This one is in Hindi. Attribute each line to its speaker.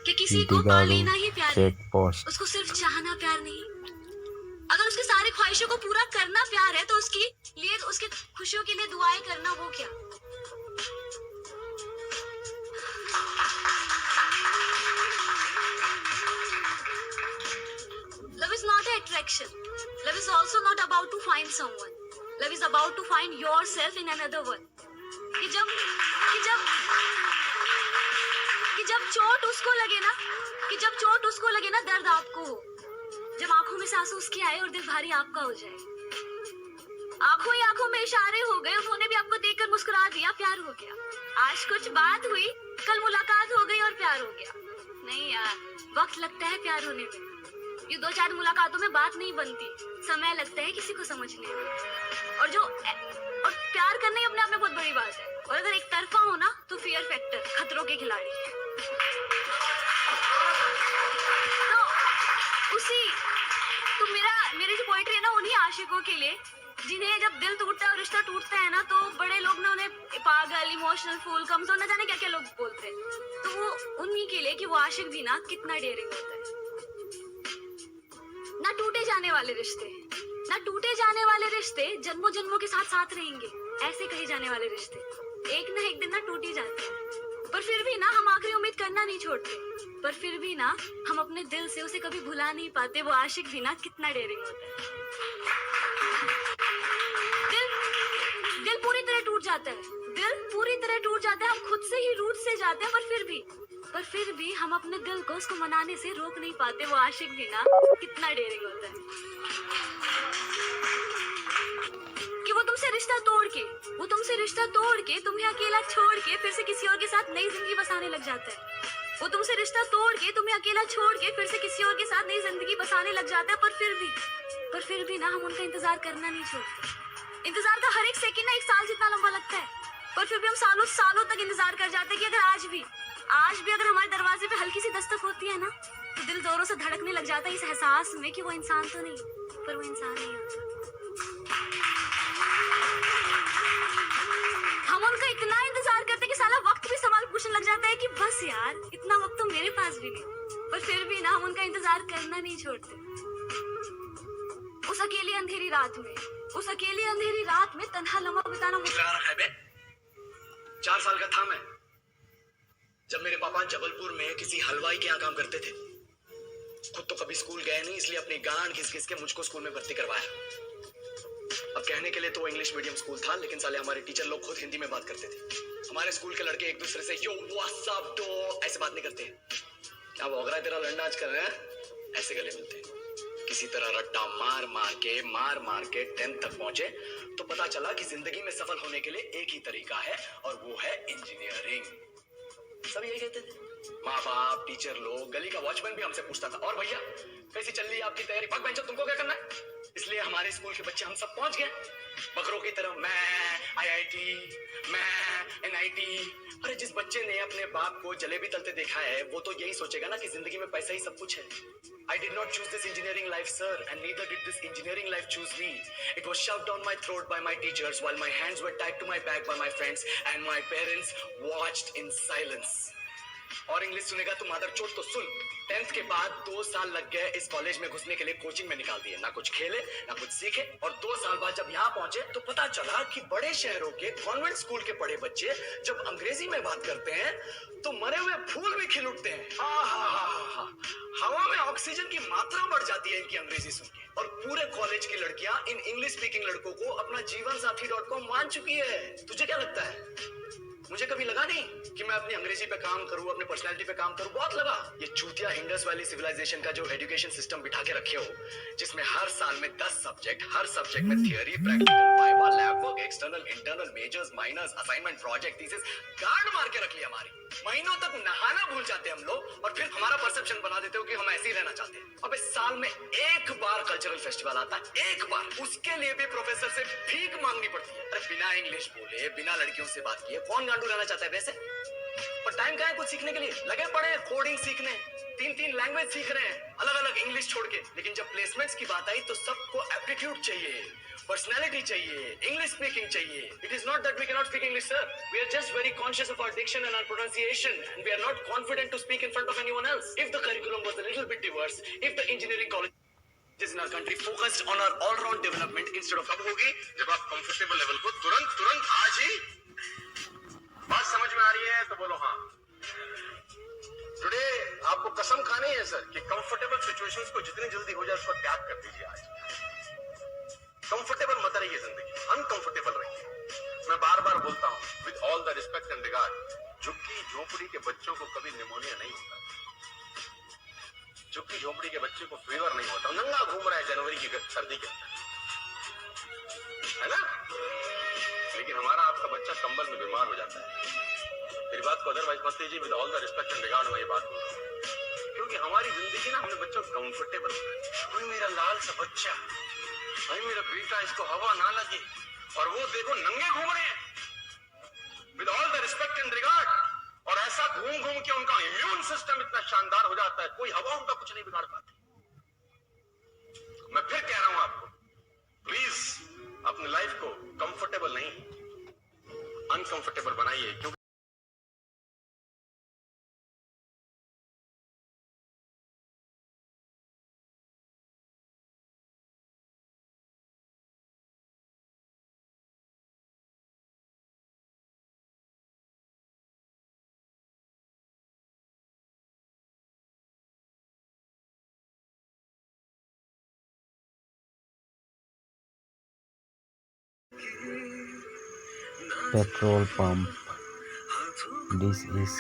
Speaker 1: कि किसी को पा
Speaker 2: चीटीगाड़ू
Speaker 1: लेना ही प्यार है,
Speaker 2: चेक पोस्ट।
Speaker 1: उसको सिर्फ चाहना प्यार नहीं। अगर उसकी सारी ख्वाहिशों को पूरा करना प्यार है तो उसकी लिए उसकी खुशियों के लिए दुआएं करना वो क्या। Love is not an attraction. Love is also not about to find someone. Love is about to find yourself in another one. कि जब चोट उसको लगे ना, दर्द आपको हो। जब आंखों में से आंसू उसके आए और दिल भारी आपका हो जाए। आंखों ही आंखों में इशारे हो गए, उन्होंने भी आपको देखकर मुस्कुरा दिया, प्यार हो गया। आज कुछ बात हुई, कल मुलाकात हो गई और प्यार हो गया। नहीं यार, वक्त लगता है प्यार होने में। ये 2-4 मुलाकातों में बात नहीं बनती, समय लगता है किसी को समझने में। और प्यार करना ही अपने आप में बहुत बड़ी बात है। और अगर एक तरफा हो ना तो फियर फैक्टर, खतरों के खिलाड़ी। तो मेरी जो पोएट्री है ना, उन्हीं आशिकों के लिए जिन्हें जब दिल टूटता है और रिश्ता टूटता है ना, तो बड़े लोग ना उन्हें पागल, इमोशनल, फूल, कमजोर, न जाने क्या क्या लोग बोलते हैं। तो वो उन्हीं के लिए कि वो आशिक भी ना कितना डेयरिंग होता है। ना टूटे जाने वाले रिश्ते जन्मों जन्मों के साथ साथ रहेंगे, ऐसे कहे जाने वाले रिश्ते एक ना एक दिन ना टूट ही जाते हैं। पर फिर भी ना हम आखिरी उम्मीद करना नहीं छोड़ते। पर फिर भी ना हम अपने दिल से उसे कभी भुला नहीं पाते। वो आशिक भी ना कितना डेयरिंग होता है। दिल पूरी तरह टूट जाता है, हम खुद से ही रूठ से जाते हैं। पर फिर भी हम अपने दिल को उसको मनाने से रोक नहीं पाते। वो आशिक भी ना कितना डेयरिंग होता है कि वो तुमसे रिश्ता तोड़ के तुम्हें अकेला छोड़ के फिर से किसी और के साथ नई जिंदगी बसाने लग जाता है। पर फिर भी ना हम उनका इंतजार करना नहीं छोड़ते। इंतजार का हर एक सेकंड ना 1 साल जितना लंबा लगता है। पर फिर भी हम सालों सालों तक इंतजार कर जाते हैं कि अगर आज भी अगर हमारे दरवाजे पे हल्की सी दस्तक होती है ना, तो दिल जोरों से धड़कने लग जाता है इस एहसास में कि वो इंसान तो नहीं, पर वो इंसान नहीं होता। हम उनका इतना इंतजार करते कि साला वक्त भी सवाल पूछने लग जाता है कि बस यार, इतना वक्त तो मेरे पास भी नहीं। पर फिर भी ना हम उनका इंतजार करना नहीं छोड़ते। उस अकेली अंधेरी रात में तन्हा लम्हा बिताना मुश्किल
Speaker 3: है बे। 4 साल का था मैं जब मेरे पापा जबलपुर में किसी हलवाई के यहाँ काम करते थे। खुद तो कभी स्कूल गए नहीं, इसलिए अपनी गांड घिस-घिस के मुझको स्कूल में भर्ती करवाया। अब कहने के लिए तो वो इंग्लिश मीडियम स्कूल था, लेकिन साले हमारे टीचर लोग खुद हिंदी में बात करते थे। हमारे स्कूल के लड़के एक दूसरे से यो व्हाट्स अप डो ऐसे बात नहीं करते। क्या भौंक रहा है तेरा लड़ना आज कर रहे हैं, ऐसे गले मिलते। किसी तरह रट्टा मार मार के 10th तक पहुंचे तो पता चला कि जिंदगी में सफल होने के लिए एक ही तरीका है और वो है इंजीनियरिंग। सब यही कहते थे। माँ बाप, टीचर लोग, गली का वॉचमैन भी हमसे पूछता था, और भैया कैसी चल रही है आपकी तैयारी? भाग बेंचो, तुमको क्या करना है? इसलिए हमारे स्कूल के बच्चे हम सब पहुंच गए बकरों की तरह। मैं IIT, मैं NIT। अरे जिस बच्चे ने अपने बाप को जलेबी तलते देखा है वो तो यही सोचेगा ना कि जिंदगी में पैसा ही सब कुछ है। I did not choose this engineering life, sir, and neither did this engineering life choose me. It was shoved down my throat by my teachers while my hands were tied to my back by my friends and my parents watched in silence. और इंग्लिश सुनेगा तो मादर चोट तो सुन। 10th के बाद 2 साल लग गए इस कॉलेज में घुसने के लिए, कोचिंग में निकाल दिए। ना कुछ खेले ना कुछ सीखे। और 2 साल बाद जब यहाँ पहुंचे तो पता चला कि बड़े शहरों के कॉन्वेंट स्कूल के पढ़े बच्चे जब अंग्रेजी में बात करते हैं तो मरे हुए फूल भी खिल उठते हैं। हवा में ऑक्सीजन की मात्रा बढ़ जाती है इनकी अंग्रेजी सुन के। और पूरे कॉलेज की लड़कियां इन इंग्लिश स्पीकिंग लड़कों को अपना जीवन साथी.com मान चुकी है। तुझे क्या लगता है? मुझे कभी लगा नहीं कि मैं अपनी अंग्रेजी पे काम करूं, अपने पर्सनालिटी पे काम करूं। बहुत लगा। ये चूतिया इंडस वैली सिविलाइजेशन का जो एजुकेशन सिस्टम बिठा के रखे हो, जिसमें हर साल में 10 सब्जेक्ट, हर सब्जेक्ट में theory, practical, viva, lab work, external, internal, majors, minors, assignment, project, thesis, गांड मार के रख लिया हमारी। महीनों तक नहाना भूल जाते हैं हम लोग और फिर हमारा परसेप्शन बना देते हो कि हम ऐसे ही रहना चाहते हैं। अबे साल में एक बार कल्चरल फेस्टिवल आता है, एक बार, उसके लिए भी प्रोफेसर से भीख मांगनी पड़ती है। अरे बिना इंग्लिश बोले, बिना लड़कियों से बात किए कौन गांडू रहना चाहता है वैसे? पर टाइम कहाँ है कुछ सीखने के लिए? लगे पड़े कोडिंग सीखने। तीन तीन लैंग्वेज सीख रहे हैं, अलग अलग इंग्लिश छोड़ के। लेकिन जब प्लेसमेंट्स की बात आई तो सबको एप्टीट्यूड चाहिए, पर्सनैलिटी चाहिए, इंग्लिश स्पीकिंग चाहिए। It is not that we can not speak English sir, we are just very conscious of our diction and our pronunciation and we are not confident to speak in front of anyone else. If the curriculum was a little bit diverse, if the engineering college in our country focused on our all round development instead of कब होगी जब आप कंफर्टेबल लेवल को तुरंत आज ही। बात समझ में आ रही है तो बोलो हाँ। टुडे आपको कसम खानी है सर कि कंफर्टेबल सिचुएशंस को जितनी जल्दी हो जाए उसको त्याग कर दीजिए। आज कंफर्टेबल मत रहिए, जिंदगी अनकंफर्टेबल रहिए। मैं बार बार बोलता हूं with all the respect and regard, झुग्गी झोपड़ी के बच्चों को कभी निमोनिया नहीं होता, झुग्गी झोपड़ी के बच्चे को फीवर नहीं होता, नंगा घूम रहा है जनवरी की सर्दी के अंदर, है ना। लेकिन हमारा आपका बच्चा कंबल में बीमार हो जाता है। मेरी बात को अदरवाइज मत लीजिए, with all the respect and regard मैं ये बात बोल रहा हूँ, क्योंकि हमारी जिंदगी ना हमने बच्चों को कंफर्टेबल बनाया। कोई मेरा लाल सा बच्चा, भाई मेरा बेटा, इसको हवा ना लगे और वो देखो नंगे घूम रहे हैं with all the respect and regard, और ऐसा घूम घूम के उनका इम्यून सिस्टम इतना शानदार हो जाता है, कोई हवा उनका कुछ नहीं बिगाड़ पाती। मैं फिर कह रहा हूं आपको, प्लीज अपनी लाइफ को कंफर्टेबल नहीं अनकंफर्टेबल बनाइए, क्योंकि
Speaker 2: petrol pump. This is